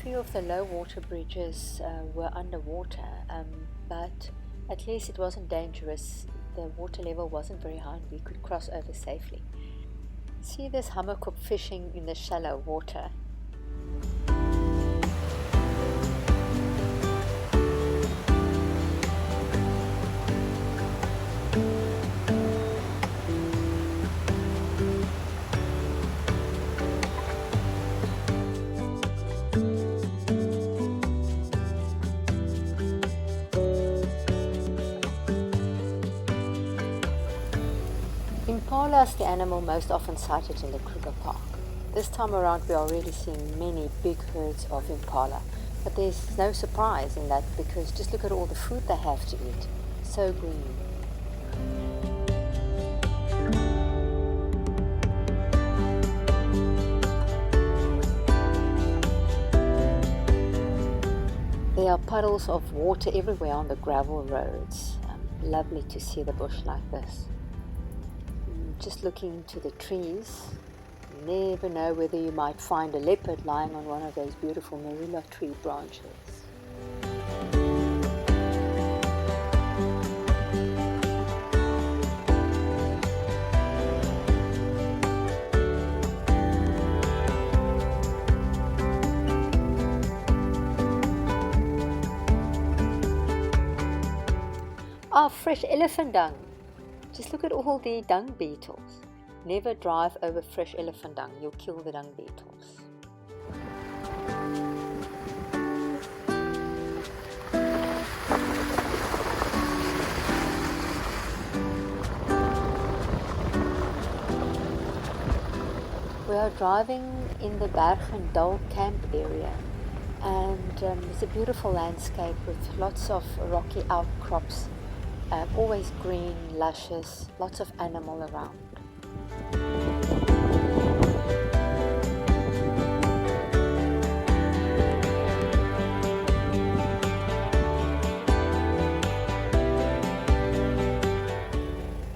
few of the low water bridges were underwater, but at least it wasn't dangerous. The water level wasn't very high and we could cross over safely. See this hammerkop fishing in the shallow water. Impala is the animal most often sighted in the Kruger Park. This time around we are already seeing many big herds of impala, but there's no surprise in that because just look at all the food they have to eat. So green. There are puddles of water everywhere on the gravel roads. Lovely to see the bush like this. Just looking into the trees, you never know whether you might find a leopard lying on one of those beautiful marula tree branches. Ah, fresh elephant dung. Just look at all the dung beetles. Never drive over fresh elephant dung, you'll kill the dung beetles. We are driving in the Bergendal camp area, and it's a beautiful landscape with lots of rocky outcrops. Always green, luscious, lots of animal around.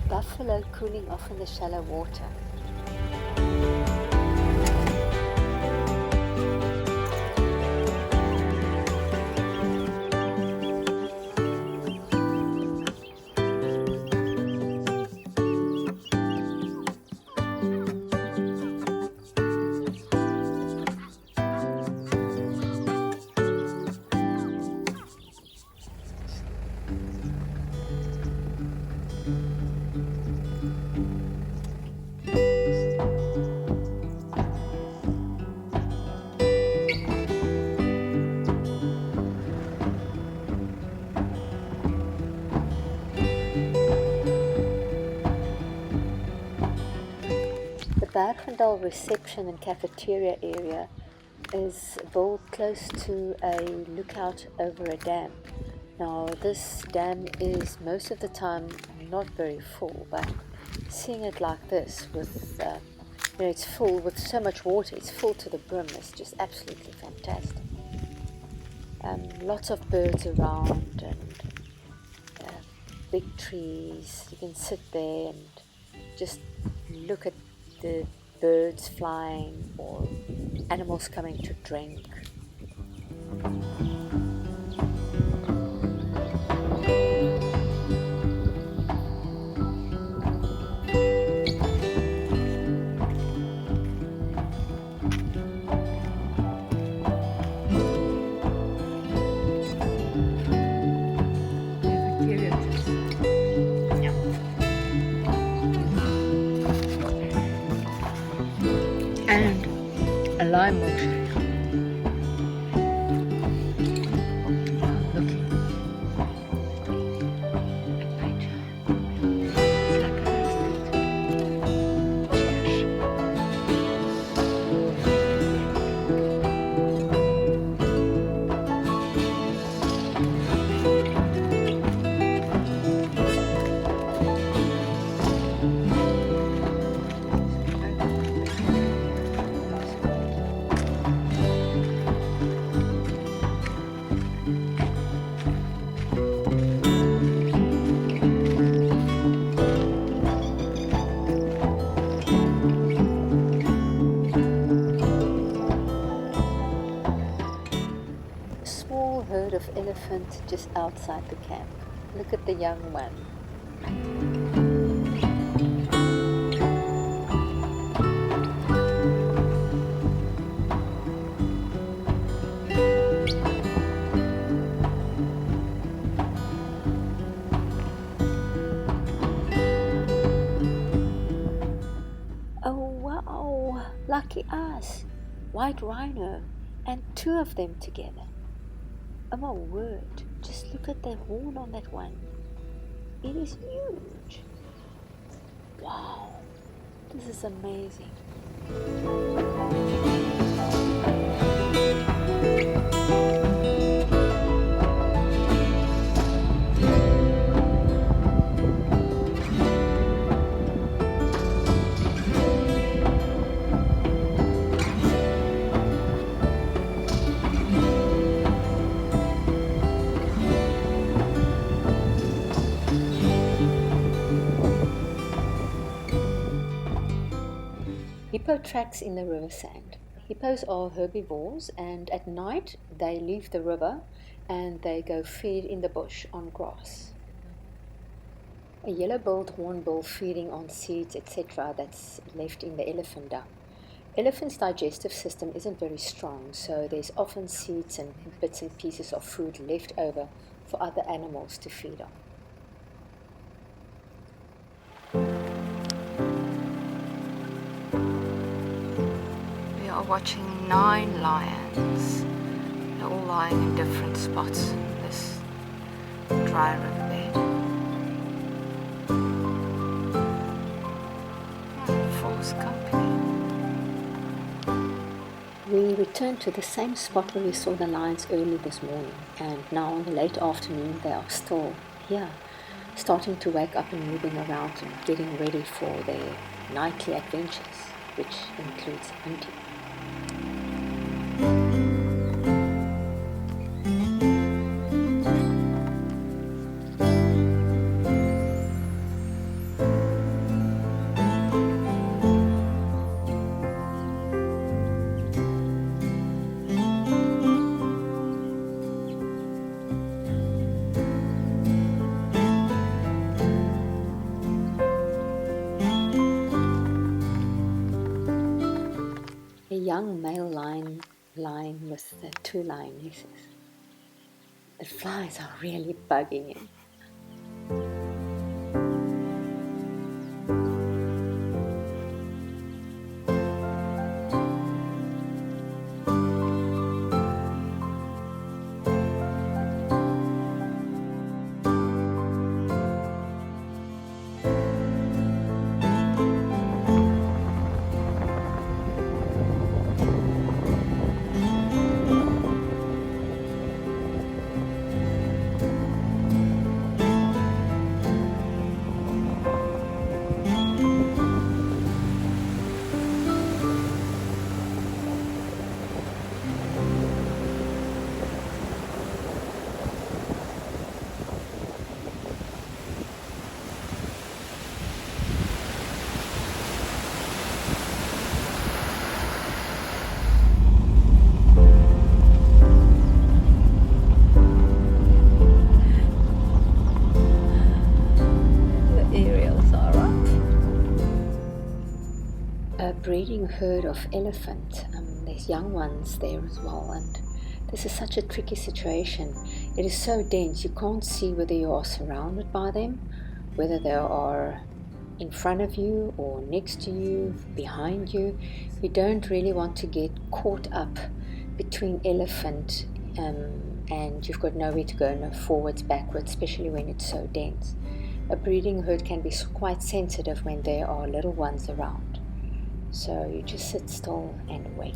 Buffalo cooling off in the shallow water. The Bergendal reception and cafeteria area is built close to a lookout over a dam. Now this dam is most of the time not very full, but seeing it like this with, it's full with so much water, it's full to the brim, it's just absolutely fantastic. Lots of birds around and big trees. You can sit there and just look at the birds flying or animals coming to drink. And a lime milkshake. elephant just outside the camp. Look at the young one. Oh wow, lucky us! White rhino, and two of them together. Oh my word, just look at the horn on that one. It is huge. Wow, this is amazing. Hippo tracks in the river sand. Hippos are herbivores, and at night they leave the river and they go feed in the bush on grass. A yellow-billed hornbill feeding on seeds, etc., that's left in the elephant dung. Elephant's digestive system isn't very strong, so there's often seeds and bits and pieces of food left over for other animals to feed on. We are watching 9 lions. They're all lying in different spots in this dry riverbed. False company. We returned to the same spot where we saw the lions early this morning, and now in the late afternoon they are still here, starting to wake up and moving around and getting ready for their nightly adventures, which includes hunting. A young male lion lying with the 2 lionesses. The flies are really bugging him. Breeding herd of elephant. There's young ones there as well, and this is such a tricky situation. It is so dense, you can't see whether you are surrounded by them, whether they are in front of you or next to you, behind you. You don't really want to get caught up between elephant and you've got nowhere to go, no forwards, backwards, especially when it's so dense. A breeding herd can be quite sensitive when there are little ones around. So you just sit still and wait.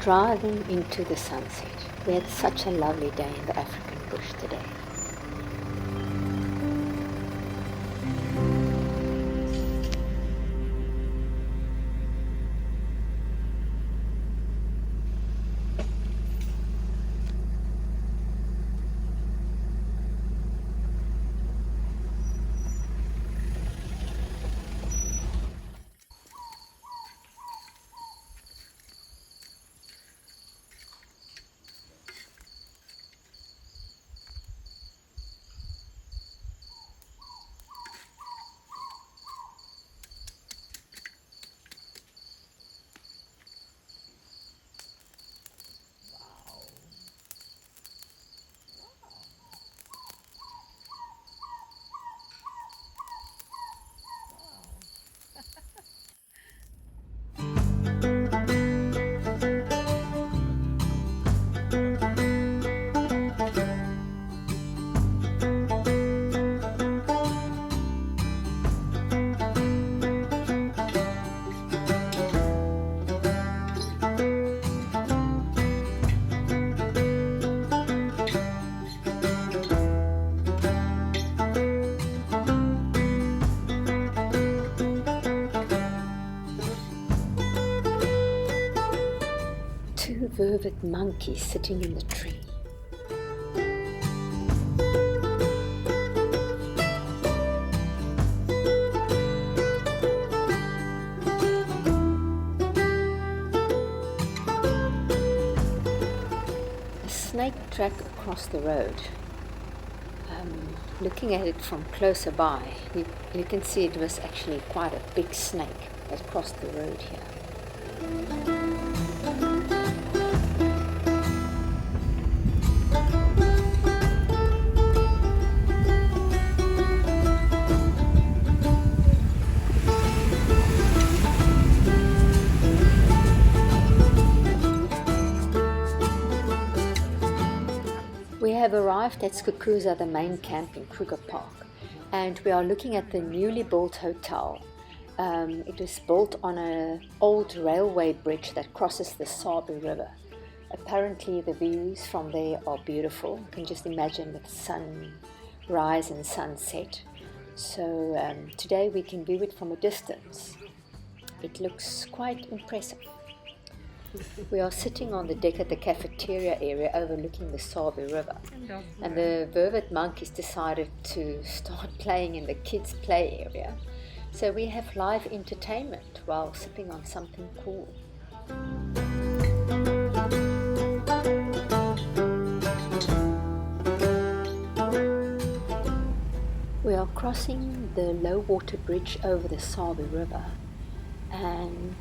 driving into the sunset. We had such a lovely day in the African bush today. Two vervet monkeys sitting in the tree. A snake track across the road. Looking at it from closer by, you can see it was actually quite a big snake that crossed the road here. We have arrived at Skukuza, the main camp in Kruger Park, and we are looking at the newly built hotel. It was built on an old railway bridge that crosses the Sabi River. Apparently the views from there are beautiful. You can just imagine the sunrise and sunset. So today we can view it from a distance. It looks quite impressive. We are sitting on the deck at the cafeteria area overlooking the Sabi River, and the vervet monkeys decided to start playing in the kids' play area. So we have live entertainment while sipping on something cool. We are crossing the low water bridge over the Sabi River, and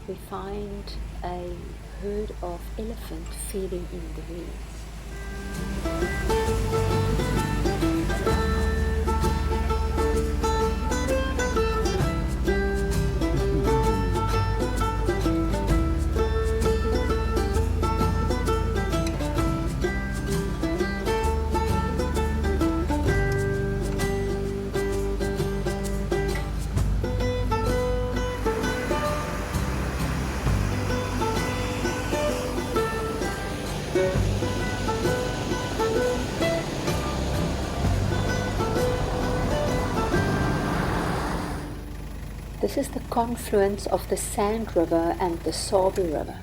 we find a herd of elephant feeding in the reeds. This is the confluence of the Sand River and the Sabi River.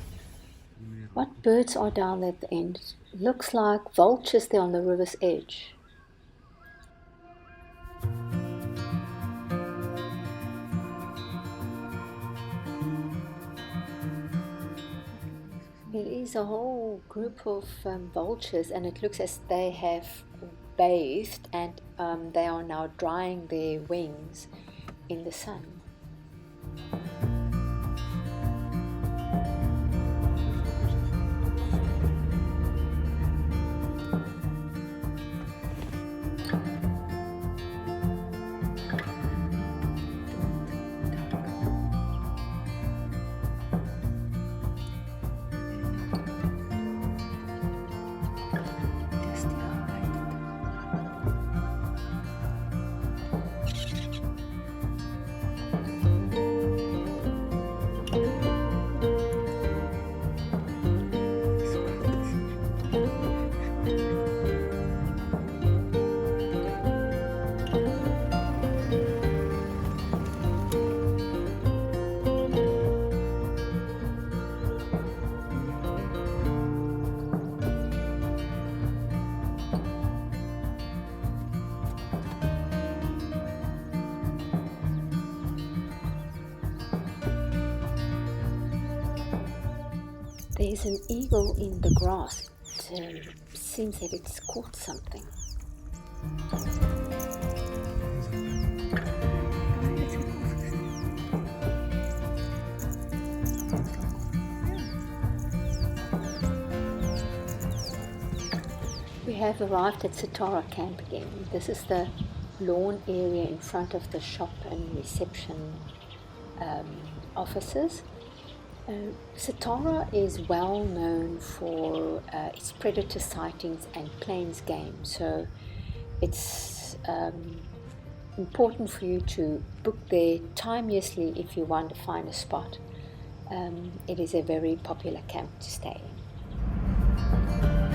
What birds are down at the end? It looks like vultures there on the river's edge. It is a whole group of vultures, and it looks as they have bathed and they are now drying their wings in the sun. There's an eagle in the grass. It seems that it's caught something. We have arrived at Satara camp again. This is the lawn area in front of the shop and reception offices. Satara is well known for its predator sightings and plains game, so it's important for you to book there timeously if you want to find a spot. It is a very popular camp to stay in.